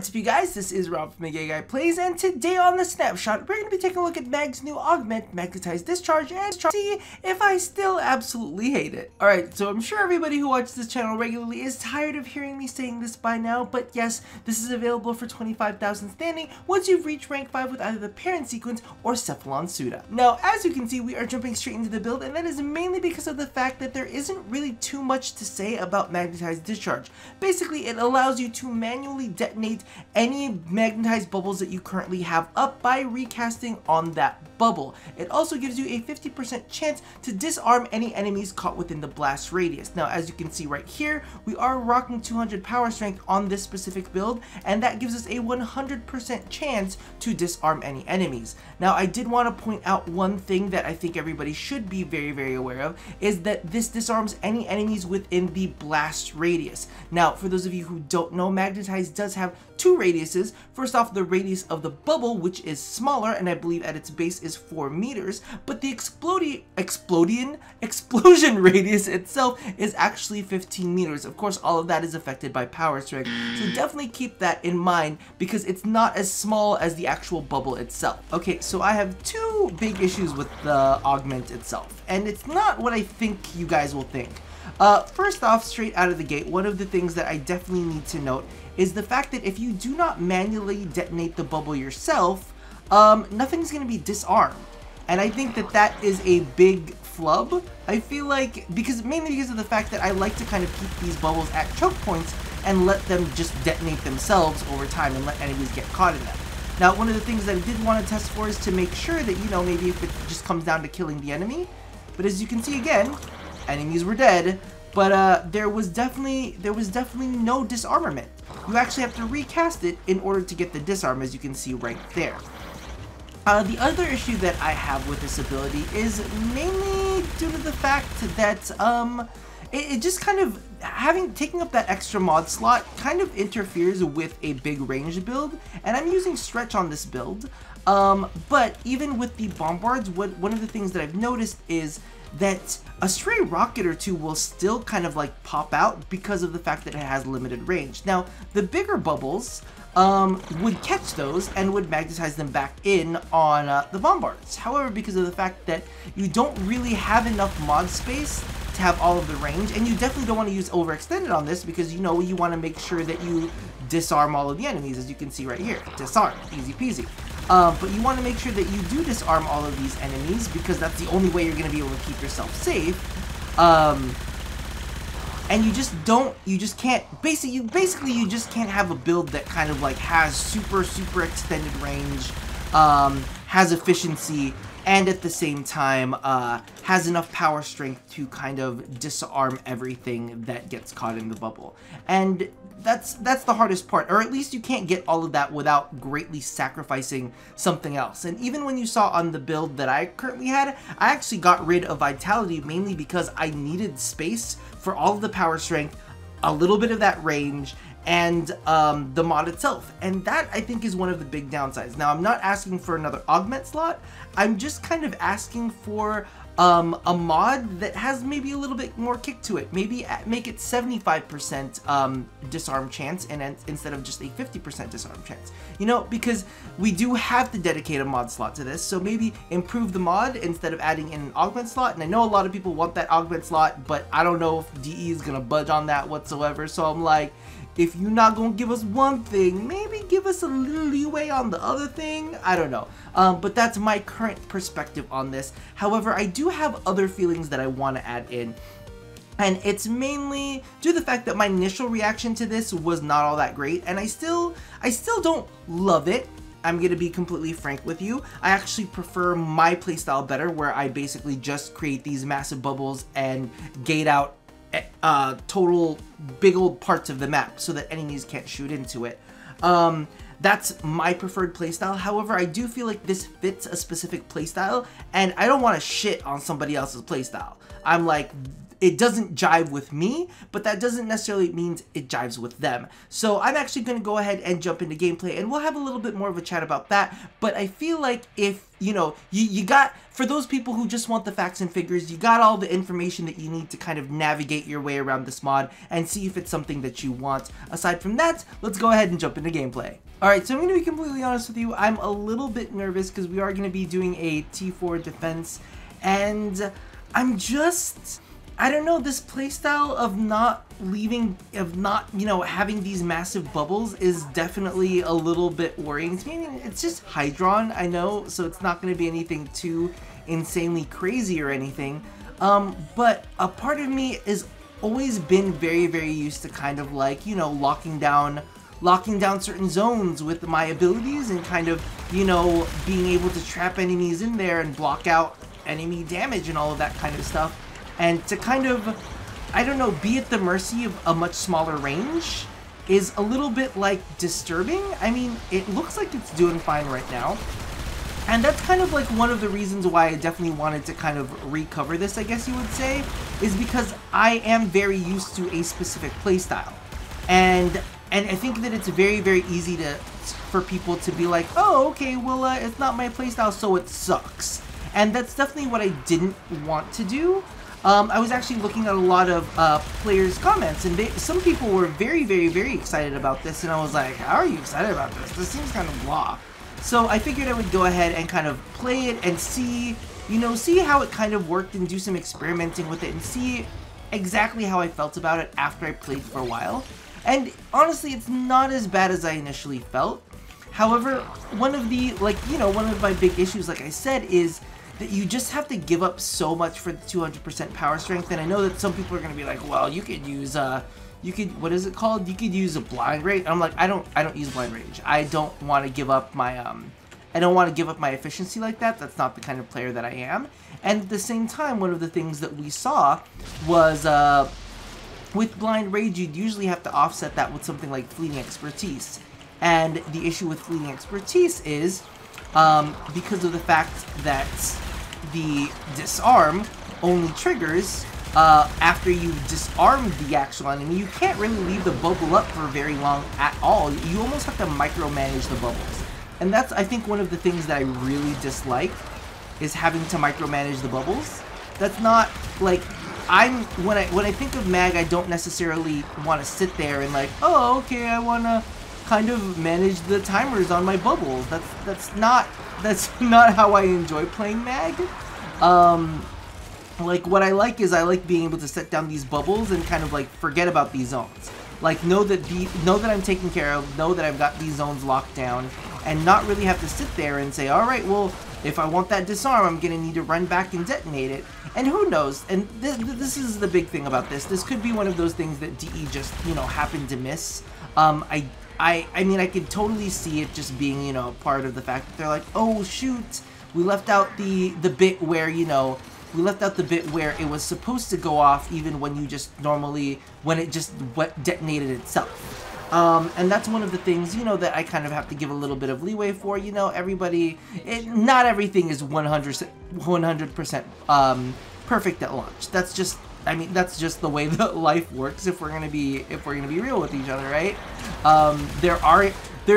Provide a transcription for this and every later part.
What's up, you guys? This is Rob from Guy Plays, and today on the Snapshot, we're going to be taking a look at Mag's new augment, Magnetized Discharge, and see if I still absolutely hate it. Alright, so I'm sure everybody who watches this channel regularly is tired of hearing me saying this by now, but yes, this is available for 25,000 standing once you've reached rank 5 with either the Parent Sequence or Cephalon Suda. Now, as you can see, we are jumping straight into the build, and that is mainly because of the fact that there isn't really too much to say about Magnetized Discharge. Basically, it allows you to manually detonate any magnetized bubbles that you currently have up by recasting on that bubble. It also gives you a 50% chance to disarm any enemies caught within the blast radius. Now, as you can see right here, we are rocking 200 power strength on this specific build, and that gives us a 100% chance to disarm any enemies. Now, I did want to point out one thing that I think everybody should be very aware of, is that this disarms any enemies within the blast radius. Now, for those of you who don't know, Magnetized does have two radiuses. First off, the radius of the bubble, which is smaller, and I believe at its base is 4 meters, but the explosion radius itself is actually 15 meters. Of course, all of that is affected by power strength, so definitely keep that in mind because it's not as small as the actual bubble itself. Okay, so I have two big issues with the augment itself, and it's not what I think you guys will think. First off, straight out of the gate, one of the things that I definitely need to note is the fact that if you do not manually detonate the bubble yourself, nothing's going to be disarmed. And I think that that is a big flub. I feel like, mainly because of the fact that I like to kind of keep these bubbles at choke points and let them just detonate themselves over time and let enemies get caught in them. Now, one of the things that I did want to test for is to make sure that, you know, maybe if it just comes down to killing the enemy. But as you can see again, enemies were dead, but there was definitely no disarmament. You actually have to recast it in order to get the disarm, as you can see right there. The other issue that I have with this ability is mainly due to the fact that it just kind of taking up that extra mod slot kind of interferes with a big range build, and I'm using stretch on this build. But even with the bombards, one of the things that I've noticed is that a stray rocket or two will still kind of like pop out because of the fact that it has limited range. Now, the bigger bubbles would catch those and would magnetize them back in on the bombards. However, because of the fact that you don't really have enough mod space to have all of the range, and you definitely don't want to use overextended on this because, you know, you want to make sure that you disarm all of the enemies, as you can see right here. Disarm, easy peasy. But you want to make sure that you do disarm all of these enemies because that's the only way you're going to be able to keep yourself safe. And you just can't, basically you just can't have a build that kind of like has super extended range, has efficiency, and at the same time has enough power strength to kind of disarm everything that gets caught in the bubble. And that's the hardest part, or at least you can't get all of that without greatly sacrificing something else. And even when you saw on the build that I currently had, I actually got rid of Vitality mainly because I needed space for all of the power strength, a little bit of that range, and the mod itself. And that, I think, is one of the big downsides. Now, I'm not asking for another augment slot. I'm just kind of asking for a mod that has maybe a little bit more kick to it. Maybe make it 75% disarm chance and instead of just a 50% disarm chance. You know, because we do have to dedicate a mod slot to this, so maybe improve the mod instead of adding in an augment slot. And I know a lot of people want that augment slot, but I don't know if DE is gonna budge on that whatsoever. So I'm like, if you're not gonna give us one thing, maybe give us a little leeway on the other thing. I don't know. But that's my current perspective on this. However, I do have other feelings that I want to add in. And it's mainly due to the fact that my initial reaction to this was not all that great. And I still don't love it. I'm going to be completely frank with you. I actually prefer my playstyle better, where I basically just create these massive bubbles and gate out total big old parts of the map so that enemies can't shoot into it. That's my preferred playstyle. However, I do feel like this fits a specific playstyle, and I don't want to shit on somebody else's playstyle. I'm like, it doesn't jive with me, but that doesn't necessarily mean it jives with them. So I'm actually going to go ahead and jump into gameplay, and we'll have a little bit more of a chat about that. But I feel like if, you know, you got, for those people who just want the facts and figures, you got all the information that you need to kind of navigate your way around this mod and see if it's something that you want. Aside from that, let's go ahead and jump into gameplay. Alright, so I'm going to be completely honest with you, I'm a little bit nervous because we are going to be doing a T4 defense, and I'm just, I don't know, this playstyle of not leaving, of not, you know, having these massive bubbles is definitely a little bit worrying to me. I mean, it's just Hydron, I know, so it's not going to be anything too insanely crazy or anything, but a part of me has always been very, very used to kind of like, you know, locking down certain zones with my abilities and kind of, you know, being able to trap enemies in there and block out enemy damage and all of that kind of stuff. And to kind of, I don't know, be at the mercy of a much smaller range is a little bit, like, disturbing. I mean, it looks like it's doing fine right now. And that's kind of like one of the reasons why I definitely wanted to kind of recover this, I guess you would say, is because I am very used to a specific playstyle. And I think that it's very, very easy for people to be like, oh, okay, well, it's not my playstyle, so it sucks. And that's definitely what I didn't want to do. I was actually looking at a lot of players' comments, and some people were very, very, very excited about this, and I was like, how are you excited about this? This seems kind of blah. So I figured I would go ahead and kind of play it and see, you know, see how it kind of worked and do some experimenting with it and see exactly how I felt about it after I played for a while. And honestly, it's not as bad as I initially felt. However, one of the, like, you know, one of my big issues, like I said, is that you just have to give up so much for the 200% power strength. And I know that some people are going to be like, well, you could use, what is it called? You could use a blind rage. I'm like, I don't use blind rage. I don't want to give up my, I don't want to give up my efficiency like that. That's not the kind of player that I am. And at the same time, one of the things that we saw was, with blind rage, you'd usually have to offset that with something like fleeting expertise. And the issue with fleeting expertise is, because of the fact that the disarm only triggers after you disarm the actual enemy, you can't really leave the bubble up for very long at all. You almost have to micromanage the bubbles. And that's, I think, one of the things that I really dislike, is having to micromanage the bubbles. That's not, like, when I think of mag, I don't necessarily want to sit there and like, oh, okay, I want to kind of manage the timers on my bubbles. That's not how I enjoy playing mag. Like, what I like is I like being able to set down these bubbles and kind of like forget about these zones. Like, know that I'm taken care of, know that I've got these zones locked down, and not really have to sit there and say, all right, well, if I want that disarm, I'm gonna need to run back and detonate it. And who knows? And this is the big thing about this. This could be one of those things that DE just, you know, happened to miss. I mean, I could totally see it just being, you know, part of the fact that they're like, oh shoot, we left out the bit where, you know, we left out the bit where it was supposed to go off even when you just normally, when it just detonated itself. And that's one of the things, you know, that I kind of have to give a little bit of leeway for. You know, everybody, not everything is 100% perfect at launch. That's just, I mean, that's just the way that life works. If we're gonna be real with each other, right? There are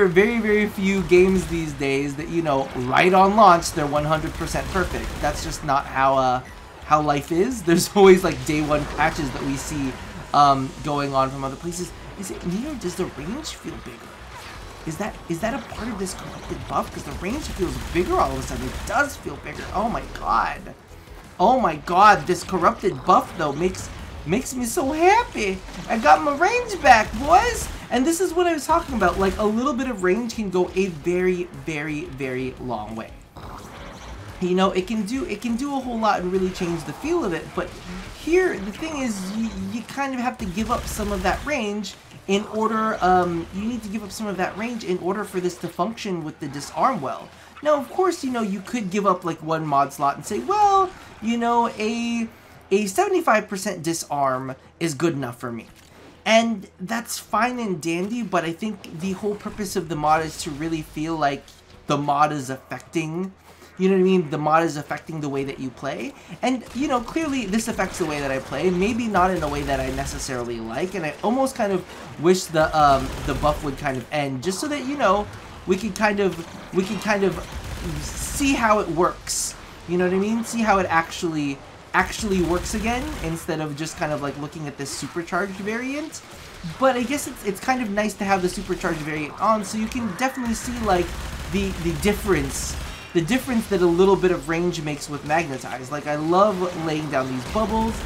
very, very few games these days that, you know, right on launch they're 100% perfect. That's just not how life is. There's always like day one patches that we see going on from other places. Is it me or does the range feel bigger? Is that a part of this corrupted buff? Because the range feels bigger all of a sudden. It does feel bigger. Oh my god. Oh my god, this corrupted buff though makes me so happy. I got my range back, boys. And this is what I was talking about. Like, a little bit of range can go a very, very, very long way. You know, it can do a whole lot and really change the feel of it. But here, the thing is, you kind of have to give up some of that range in order. You need to give up some of that range in order for this to function with the disarm well. Now, of course, you know, you could give up like one mod slot and say, well, you know, a 75% disarm is good enough for me. And that's fine and dandy, but I think the whole purpose of the mod is to really feel like the mod is affecting you know what I mean, the mod is affecting the way that you play. And, you know, clearly this affects the way that I play, maybe not in a way that I necessarily like, and I almost kind of wish the buff would kind of end, just so that, you know, we can kind of see how it works. You know what I mean? See how it actually works again, instead of just kind of like looking at this supercharged variant. But I guess it's kind of nice to have the supercharged variant on, so you can definitely see like the difference that a little bit of range makes with magnetize. Like, I love laying down these bubbles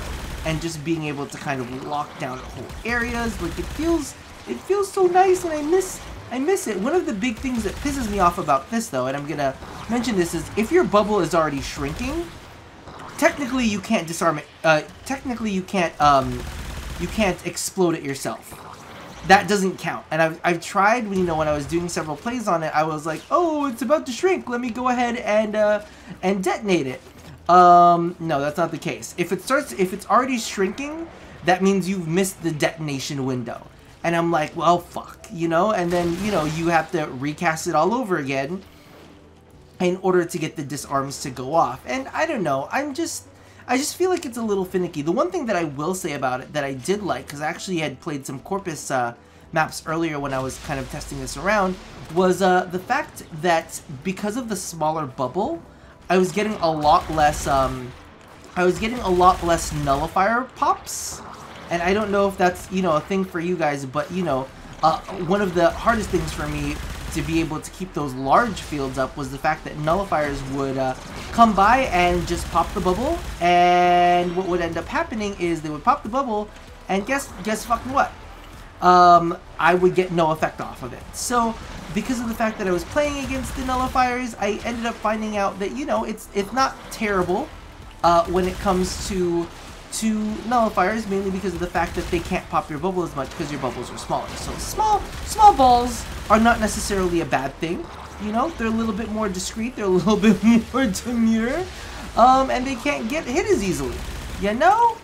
and just being able to kind of lock down whole areas. Like, it feels so nice, and I miss it. One of the big things that pisses me off about this, though, and I'm gonna mention this, is if your bubble is already shrinking, technically you can't disarm it. Technically you can't explode it yourself. That doesn't count. And I've tried, you know, when I was doing several plays on it, I was like, oh, it's about to shrink, let me go ahead and detonate it. No, that's not the case. If it's already shrinking, that means you've missed the detonation window. And I'm like, well, fuck, you know? And then, you know, you have to recast it all over again in order to get the disarms to go off. And I don't know, I just feel like it's a little finicky. The one thing that I will say about it that I did like, because I actually had played some Corpus maps earlier when I was kind of testing this around, was the fact that because of the smaller bubble, I was getting a lot less nullifier pops. And I don't know if that's, you know, a thing for you guys, but, you know, one of the hardest things for me to be able to keep those large fields up was the fact that nullifiers would come by and just pop the bubble, and what would end up happening is they would pop the bubble, and guess fucking what? I would get no effect off of it. So because of the fact that I was playing against the nullifiers, I ended up finding out that, you know, it's not terrible when it comes to nullifiers, mainly because of the fact that they can't pop your bubble as much because your bubbles are smaller. So small balls are not necessarily a bad thing, you know. They're a little bit more discreet, they're a little bit more demure, and they can't get hit as easily, you know.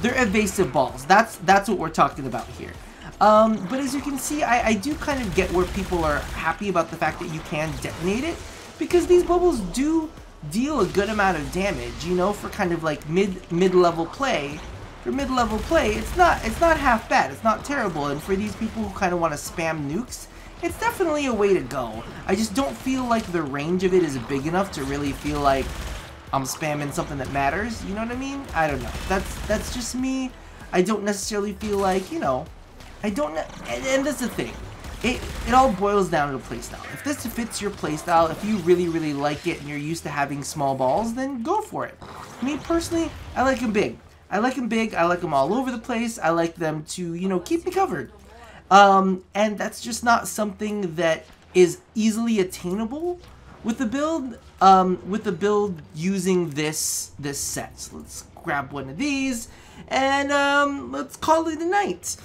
They're evasive balls. That's what we're talking about here. But as you can see, I do kind of get where people are happy about the fact that you can detonate it, because these bubbles do deal a good amount of damage, you know, for kind of like mid-level play. For mid-level play, it's not half bad, it's not terrible, and for these people who kind of want to spam nukes, it's definitely a way to go. I just don't feel like the range of it is big enough to really feel like I'm spamming something that matters, you know what I mean? I don't know, that's just me. I don't necessarily feel like, you know, and that's the thing. It all boils down to playstyle. If this fits your playstyle, if you really like it and you're used to having small balls, then go for it. Me personally, I like them big. I like them all over the place. I like them to, you know, keep me covered. And that's just not something that is easily attainable with the build using this set. So let's grab one of these and let's call it a night.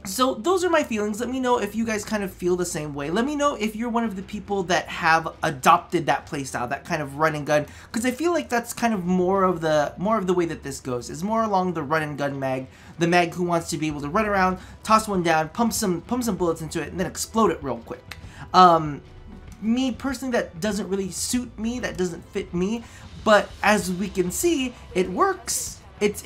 So those are my feelings. Let me know if you guys kind of feel the same way. Let me know if you're one of the people that have adopted that playstyle, that kind of run and gun, because I feel like that's kind of more of the way that this goes. Is more along the run and gun mag, the mag who wants to be able to run around, toss one down, pump some bullets into it, and then explode it real quick. Me personally, that doesn't really suit me. That doesn't fit me. But as we can see, it works. It's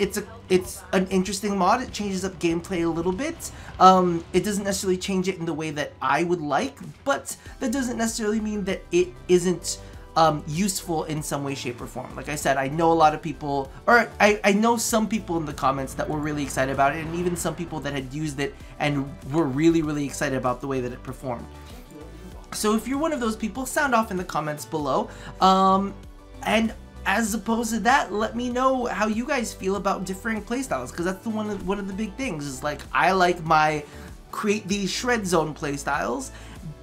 an interesting mod. It changes up gameplay a little bit. It doesn't necessarily change it in the way that I would like, but that doesn't necessarily mean that it isn't useful in some way, shape, or form. Like I said, I know a lot of people, or I know some people in the comments that were really excited about it, and even some people that had used it and were really excited about the way that it performed. So if you're one of those people, sound off in the comments below. And as opposed to that, let me know how you guys feel about differing playstyles, because that's one of the big things. Is like, I like my create these shred zone playstyles,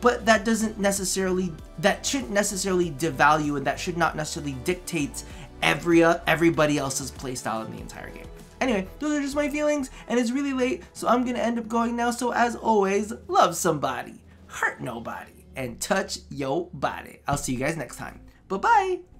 but that shouldn't necessarily devalue, and that should not necessarily dictate everybody else's playstyle in the entire game. Anyway, those are just my feelings, and it's really late, so I'm gonna end up going now. So as always, love somebody, hurt nobody, and touch your body. I'll see you guys next time. Bye bye.